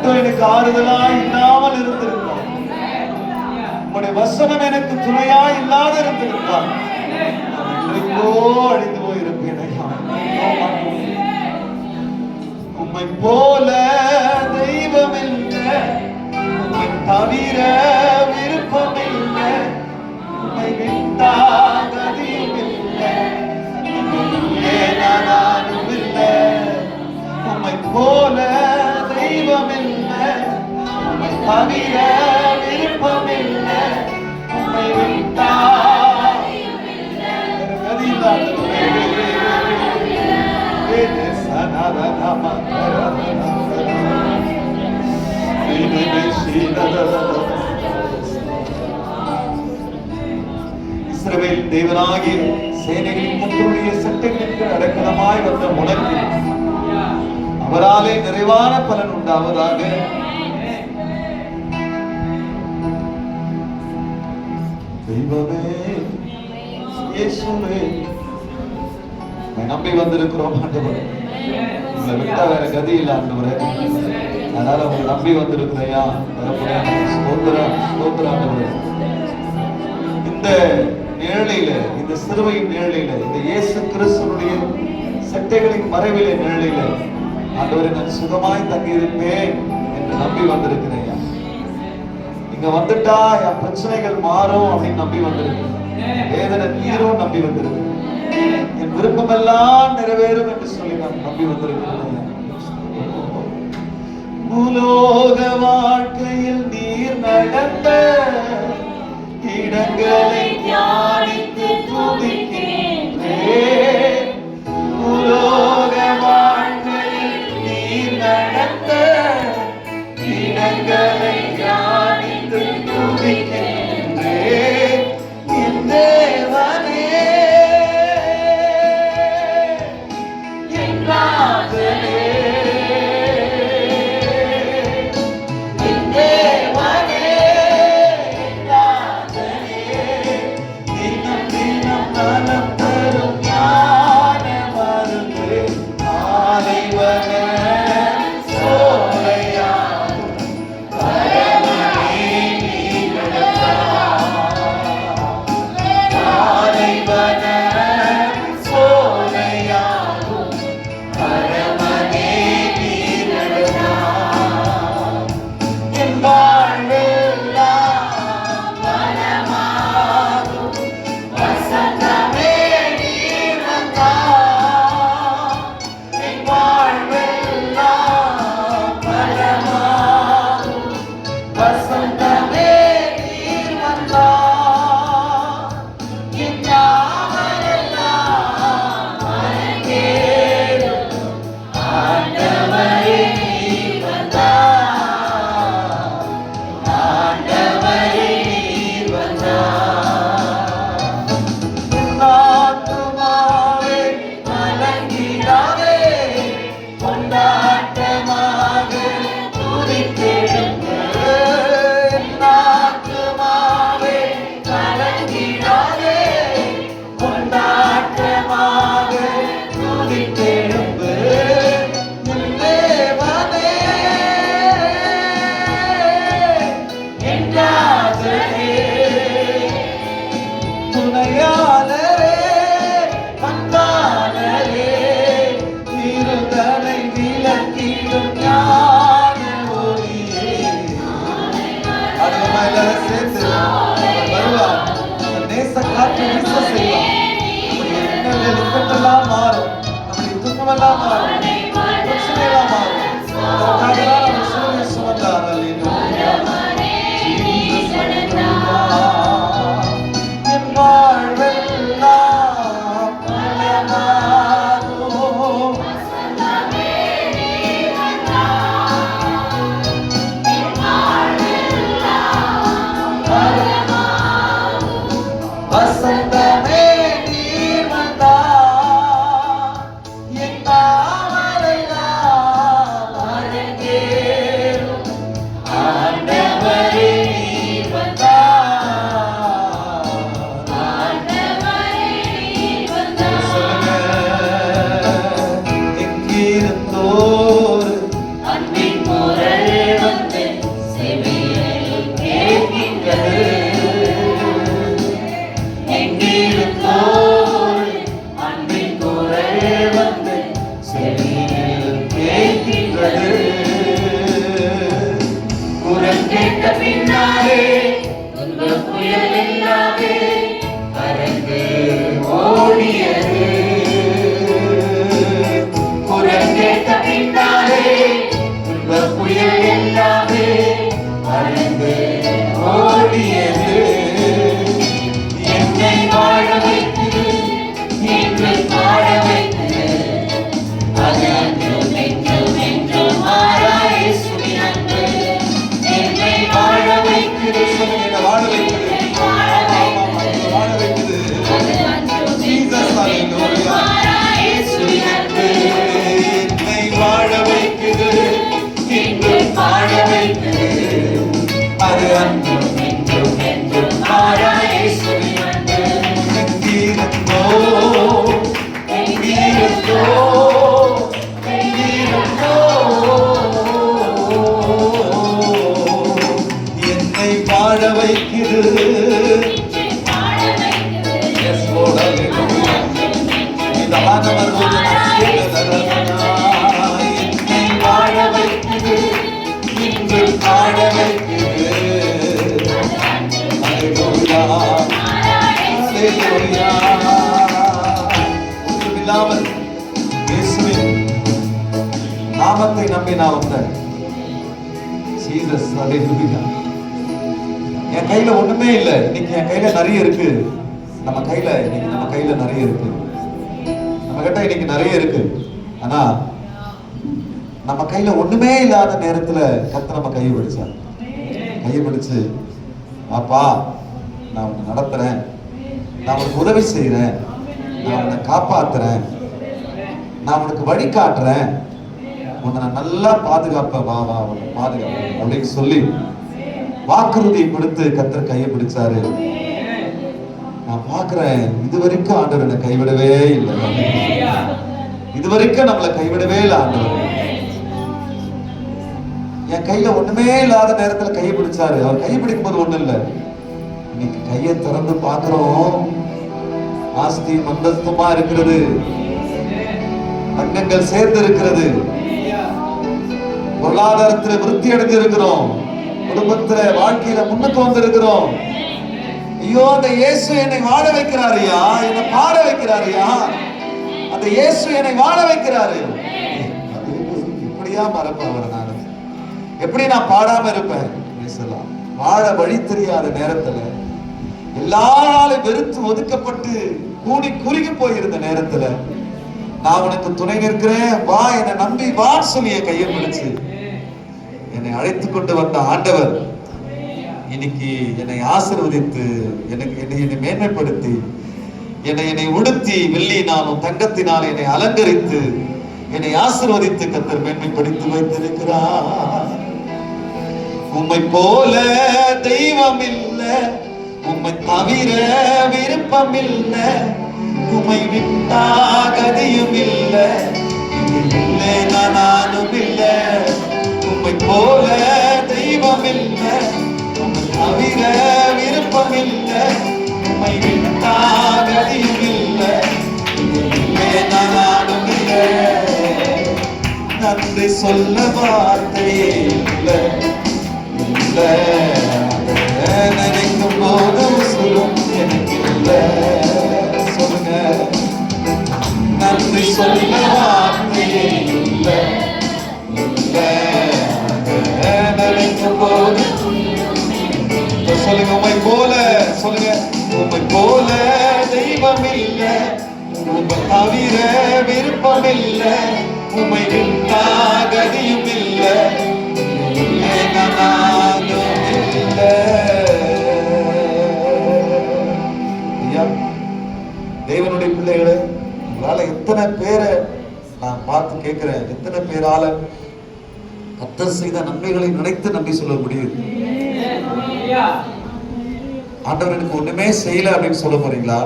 மட்டும் எனக்கு ஆறுதலா இல்லாமல் இருந்திருந்தால், உம்முடைய வசனம் எனக்கு துணையா இல்லாத இருந்திருந்தால், எங்கோ அழிந்து போயிருப்பேன் ஐயா. உம்மை போல தெய்வம் இல்லை, உம்மை தவிர விருப்பம் இல்லை, உம்மை விட்டா கதியும் இல்லை, நானும் இல்லை. உம்மை போல தெய்வம் இல்லை, உம்மை தவிர விருப்பம் இல்லை, உம்மை விட்டா கதி இல்லாதவரே. இஸ்ரவேல் தேவனாகிய சேனைகளின் கர்த்தருடைய சட்டங்களுக்கு அடக்கலமாய் வந்த உனக்கு அவராலே நிறைவான பலன் உண்டாவதாக. தெய்வமே, இயேசுவே, நம்பி வந்திருக்கிறோம் ஆண்டவரே. உங்களை விட்டா வேற கதி இல்லை ஆண்டவரே. அதனால உங்களை நம்பி வந்திருக்கிறையா. இந்த நிழலில, இந்த சிறுவையின் நிழலில, இந்த இயேசு கிறிஸ்துடைய சட்டைகளின் மறைவில நிழலில ஆண்டவரே நான் சுகமாய் தங்கியிருப்பேன் என்று நம்பி வந்திருக்கிறையா. இங்க வந்துட்டா என் பிரச்சனைகள் மாறும் அப்படின்னு நம்பி வந்திருக்கிறேன். வேதனை தீரும் நம்பி வந்திருக்கிறேன். என் விருப்பமெல்லாம் நிறைவேறும் என்று சொல்லி நான் நம்பி வந்திருக்கிறேன். பூலோக வாழ்க்கையில் நீர் நடந்த இடங்களை தியானித்து துதிக்கின்றேன். பூலோக வாழ்க்கையில் நீர் நடந்த இடங்களை தியானித்து துதிக்கின்றேன். என் தேவனே, என் ராஜனே, மாறும், நம்முடைய துன்பமெல்லாம் மாறும், பிரச்சனையெல்லாம் மாறும். Yeah. அன்பும் என்றும் என்றும் மாறா இயேசுவின் அன்பு. எங்கிருந்தோ எங்கிருந்தோ எங்கிருந்தோ என்னை வாழ வைக்கிறது. எஸ் லோர்ட், ஹல்லேலூயா. நிதானமர் என்னை வாழ வைக்கிறது, இன்று வாழ வைக்கிறது. ஹல்லேலூயா ஹல்லேலூயா. ஒன்றுமில்லாமல் இயேசுவின் நாமத்தை நம்பினாலும் ஜீசஸ். ஹல்லேலூயா. என் கையில ஒண்ணுமே இல்லை, இன்னைக்கு என் கையில நிறைய இருக்கு. நம்ம கையில நிறைய இருக்கு, நம்ம கிட்ட இன்னைக்கு நிறைய இருக்கு. ஆனா நம்ம கையில ஒண்ணுமே இல்லாத நேரத்துல கர்த்தர் நம்ம கையை பிடிச்சு அப்பா நான் உன்னை நடத்துறேன், நான் உனக்கு உதவி செய்யறேன், நான் உன்னை காப்பாத்துறேன், நான் உனக்கு வழி காட்டுறேன், உன்னை நான் நல்லா பாதுகாப்பேன், வா வா உன்னை பாதுகாப்பேன் அப்படின்னு சொல்லி வாக்குறுதி கொடுத்து கர்த்தர் கையை பிடிச்சாரு. நான் பாக்குறேன், இதுவரைக்கும் ஆண்டவர் என்னை கைவிடவே இல்லை, இதுவரைக்கும் நம்மளை கைவிடவே இல்லை ஆண்டவர். என் கையில ஒண்ணுமே இல்லாத நேரத்துல கையை பிடிச்சாரு. அவர் கையை பிடிக்கும் போது ஒண்ணு இல்லை, இன்னைக்கு கையை திறந்து பாக்குறோம், ஆஸ்தி மந்தஸ்தமா இருக்கிறது, தங்கங்கள் சேர்ந்து இருக்கிறது, பொருளாதாரத்துல விருத்தி அடைஞ்சு இருக்கிறோம், குடும்பத்துல வாழ்க்கையில முன்னுக்கு வந்து இருக்கிறோம். ஐயோ, அந்த இயேசு என்னை வாழ வைக்கிறாரியா, என்னை பாட வைக்கிறாரியா, அந்த இயேசு என்னை வாழ வைக்கிறாரு. இப்படியா மறப்பேன் அவரை நான், எப்படி நான் பாடாம இருப்பேன்? வாழ வழி தெரியாத நேரத்துல, எல்லாராலும் வெறுத்து ஒதுக்கப்பட்டு கூடி குறுகி போயிருந்த நேரத்துல, நான் உனக்கு துணை நிற்கிறேன், வா என்னை நம்பி வா சொல்லிய கையை பிடிச்சு என்னை அழைத்து கொண்டு வந்த ஆண்டவர் இன்னைக்கு என்னை ஆசீர்வதித்து என்னை மேன்மைப்படுத்தி என்னை உடுத்தி வெள்ளியினாலும் தங்கத்தினால் என்னை அலங்கரித்து என்னை ஆசீர்வதித்து கர்த்தர் மேன்மைப்படுத்தி வைத்திருக்கிறார். உம்மை போல தெய்வம் இல்ல, உம்மை தவிர விருப்பம் இல்ல, உம்மை விட்டா கதியும் இல்ல, இல்லை நானும் இல்ல. உம்மை போல தெய்வம் இல்ல, உம்மை தவிர விருப்பம் இல்ல, உம்மை விட்டா கதியும் இல்ல, இல்லை நானும் இல்ல. நன்றி சொல்ல வார்த்தையே இல்லை, நினைக்கும் போது சொல்லும் எனக்கு இல்லை. சொல்லுங்க, நன்றி சொல்ல வார்த்தையே இல்லை, நினைக்கும் போது சொல்லுங்க. உம்மை போல சொல்லுங்க, உம்மை போல தெய்வம் இல்லை, உம்மை தவிர விருப்பம் இல்லை, உம்மை விட்டா கதியும் இல்லை, தேவனுடைய பிள்ளைகளே, உங்களால எத்தனை பேரை நான் பார்த்து கேட்கிறேன், எத்தனை பேரால கர்த்தர் செய்த நன்மைகளை நினைத்து நன்றி சொல்ல முடியுது? ஆண்டவர் எனக்கு ஒண்ணுமே செய்யல அப்படின்னு சொல்ல போறீங்களா?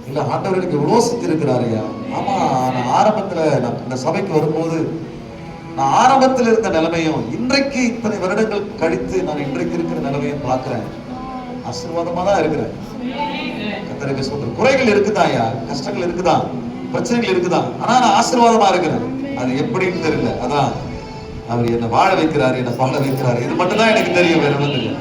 இல்ல, ஆண்டவர் எனக்கு எவ்வளவு செஞ்சிருக்கிறாரையா. ஆமா, நான் ஆரம்பத்துல இந்த சபைக்கு வரும்போது நான் ஆரம்பத்தில் இருந்த நிலைமையும் இன்றைக்கு இத்தனை வருடங்கள் கழித்து நான் இன்றைக்கு இருக்கிற நிலைமையும் பார்க்கிறேன். ஆசீர்வாதமா தான் இருக்கிறேன். கர்த்தருக்கு சொல்றேன், குறைகள் இருக்குதாயா, கஷ்டங்கள் இருக்குதான், பிரச்சனைகள் இருக்குதான், ஆனா நான் ஆசீர்வாதமா இருக்கிறேன். அது எப்படின்னு தெரியல. அதான் அவர் என்னை வாழ வைக்கிறாரு, என்னை பாட வைக்கிறாரு. இது மட்டும் தான் எனக்கு தெரியும், வேற ஒன்றும் தெரியும்.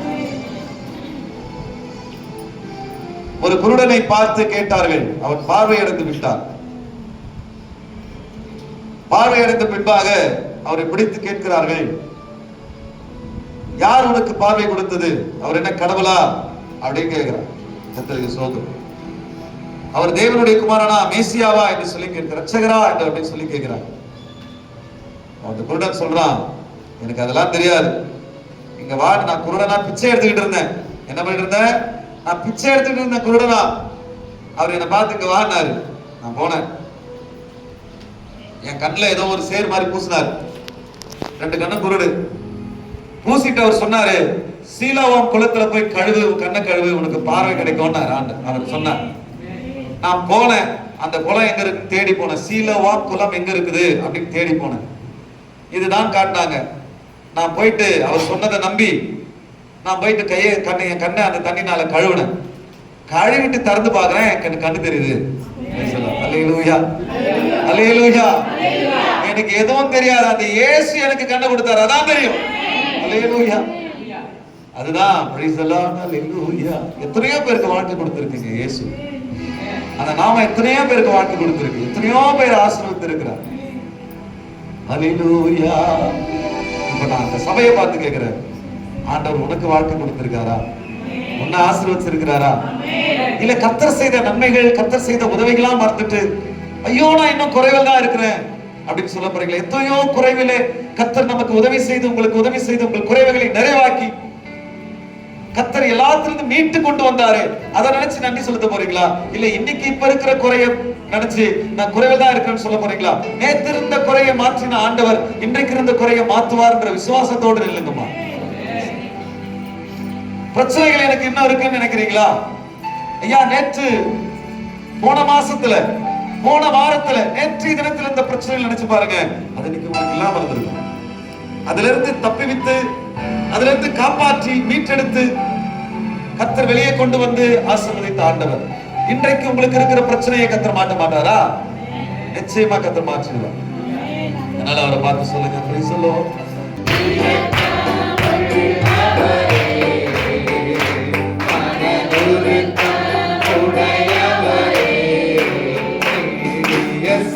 ஒரு குருடனை பார்த்து கேட்டார்கள், அவன் பார்வையடைந்து விட்டார். பார்வையடைந்த பின்பாக அவரை பிடித்து கேட்கிறார்கள், யார் உனக்கு பார்வை கொடுத்தது? அவர் என்ன கடவுளா அப்படின்னு கேட்கிறார். கர்த்தருக்கு ஸ்தோத்திரம். அவர் தேவனுடைய குமாரனா, மேசியாவா என்று சொல்லி கேட்கிறார், ரட்சகரா என்று அப்படின்னு சொல்லி கேட்கிறார். அந்த குருடன் சொல்றான், எனக்கு அதெல்லாம் தெரியாது, இங்க வா, நான் குருடனா பிச்சை எடுத்துக்கிட்டு இருந்தேன். என்ன பண்ணிட்டு இருந்தேன்? நான் பிச்சை எடுத்துக்கிட்டு இருந்தேன் குருடனா. அவர் என்னை பார்த்து இங்க வான்னாரு. நான் போனேன், என் கண்ணில் ஏதோ ஒரு சேர் மாதிரி பூசினார். 2 கண்ணும் குருடு. பூசிட்டு அவர் சொன்னாரு, சீலோவாம் குளத்துல போய் கழுவு, கண்ணை கழுவு, உனக்கு பார்வை கிடைக்கும்னு அவர் சொன்னார். நான் போனேன், அந்த குளம் எங்க இருக்கு தேடி போனேன். சீலோவாம் குளம் எங்க இருக்குது அப்படின்னு தேடி போனேன். இதுதான் காட்டினாங்க. நான் போயிட்டு அவர் சொன்னதை நம்பி நான் போயிட்டு என் கண்ணை அந்த தண்ணினால கழுவுனேன். கழுவிட்டு திறந்து பாக்குறேன், எனக்கு கண்ணு தெரியுது. அல்லேலூயா, அல்லேலூயா. எனக்கு எதுவும் தெரியாது, அந்த இயேசு எனக்கு கண்ணை கொடுத்தாரு, அதான் தெரியும். அல்லேலூயா, அதுதான். அல்லேலூயா. எத்தனையோ பேருக்கு வாழ்க்கை கொடுத்திருக்கீங்க இயேசு. அந்த நாம எத்தனையோ பேருக்கு வாழ்க்கை கொடுத்திருக்கு, எத்தனையோ பேர் ஆசீர்வதித்து இருக்கிறார். அல்லேலூயா. இப்ப நான் அந்த சபையை பார்த்து கேட்கிறேன், ஆண்டவர் உனக்கு வாழ்க்கை கொடுத்திருக்காரா? உன்னை ஆசீர்வதிச்சிருக்கிறாரா? இல்ல கர்த்தர் செய்த நன்மைகள், கர்த்தர் செய்த உதவிகளா மறந்துட்டு ஐயோ நான் இன்னும் குறைவில் தான் இருக்கிறேன் அப்படின்னு சொல்ல போறீங்களா? எத்தனையோ குறைவிலே கர்த்தர் நமக்கு உதவி செய்து, உங்களுக்கு உதவி செய்து உங்கள் குறைவுகளை நிறைவாக்கி கர்த்தர் எல்லாத்திலிருந்து மீட்டு கொண்டு வந்தாரு, அதை நினைச்சு நன்றி செலுத்த போறீங்களா? இல்ல இன்னைக்கு இப்ப இருக்கிற குறைய நினைச்சு நான் குறைவில் தான் இருக்கிறேன்னு சொல்ல போறீங்களா? நேற்று இருந்த குறையை மாற்றின ஆண்டவர் இன்றைக்கு இருந்த குறையை மாற்றுவார்ன்ற விசுவாசத்தோடு நில்லுங்கம்மா. பிரச்சனைகள் எனக்கு இன்னும் இருக்குன்னு நினைக்கிறீங்களா? ஐயா நேற்று, போன மாசத்துல, போன வாரத்துல, நேற்றைய தினத்துல இந்த பிரச்சனைகள் நினைச்சு பாருங்க, அது இன்னைக்கு உங்களுக்கு இல்லாம இருந்திருக்கும். அதுல இருந்து தப்பிவித்து, அதுல இருந்து காப்பாற்றி மீட்டெடுத்து கர்த்தர் வெளியே கொண்டு வந்து ஆசீர்வதித்த ஆண்டவர் இன்றைக்கு உங்களுக்கு இருக்கிற பிரச்சனையை கர்த்தர் மாட்ட மாட்டாரா? நிச்சயமா கர்த்தர் மாற்றிடுவார். அதனால அவரை பார்த்து சொல்லுங்க, பிரைஸ் தி லார்ட். Yes,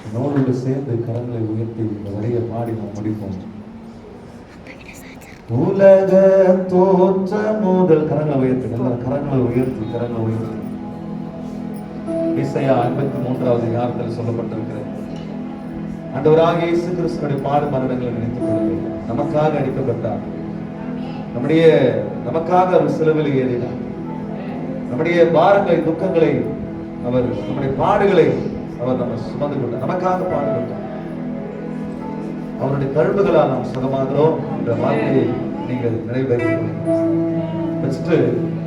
என்னோடு சேர்ந்து கரங்களை உயர்த்தி இந்த வரியை பாடி நாம் முடிப்போம். உலக தோற்ற முதல் கரங்களை உயர்த்தி, கரங்களை உயர்த்தி, கரங்களை உயர்த்தி. ஏசாயா 53வது அதிகாரத்தில் சொல்லப்பட்டிருக்கிறது, ஆண்டவராகிய இயேசு கிறிஸ்துவின் பாடு மரணங்களை நினைத்துக் கொள்ளுங்கள். நமக்காக அடிக்கப்பட்டார், நமக்காக அவர் சிலுவையில் ஏறினார். நம்முடைய பாரங்களை, துக்கங்களை அவர், நம்முடைய பாடுகளை அவர் நம்ம சுமந்து கொண்டார், நமக்காக பாடுபட்டார். அவருடைய கரும்புகளால் நாம் சுகமாகிறோம் என்ற வார்த்தையை நீங்கள் நிறைவேற்றி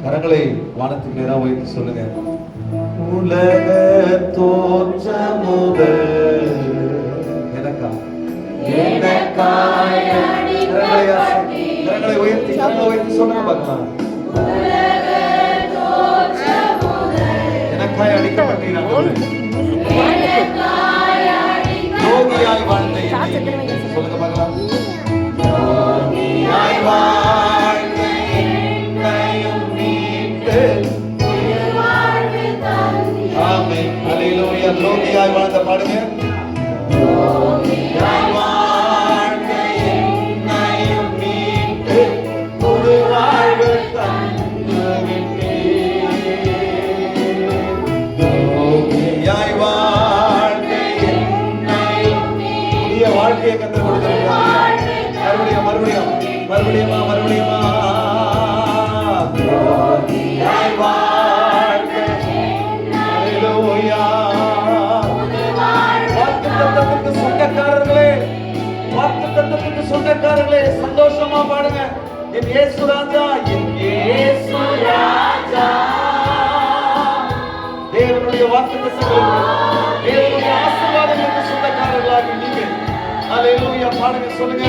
கரங்களை வானத்துக்கு நேராக வைத்து சொல்லுங்க. உலக தோற்ற முதல் கரங்களை உயர்த்தி சொல்லுங்க பார்க்கலாம். எனக்காய் அடிக்கப்பட்டீர்கள், யோகியாய் வாழ்ந்த சொல்லுங்க பார்க்கலாம். யோகியாய் வாழ்ந்த என்னையும் மீட்டு, ஆமென், அல்லேலூயா. யோகியாய் வாழ்ந்த பாடுங்க. யோகியாய் வாழ்ந்த என்னையும் மீட்டு புது வாழ்வு தந்துவிட்டீர். யோகியாய் வாழ்ந்த என்னையும் புதிய வாழ்க்கையை கற்றுக் கொடுத்திருக்கிறார். மறுபடியுமா யோகியாய் வாழ்ந்த, அல்லேலூயா. வாக்குத்தத்தத்துக்கு சொந்தக்காரர்களே சந்தோஷமா பாடுங்க. என் இயேசு ராஜா, என் இயேசு ராஜா. தேவனுடைய வாக்குத்தத்தங்களுக்கு, தேவனுடைய ஆசீர்வாதங்களுக்கு சொந்தக்காரர்களாகி நீங்க அல்லேலூயா பாடுங்க, சொல்லுங்க.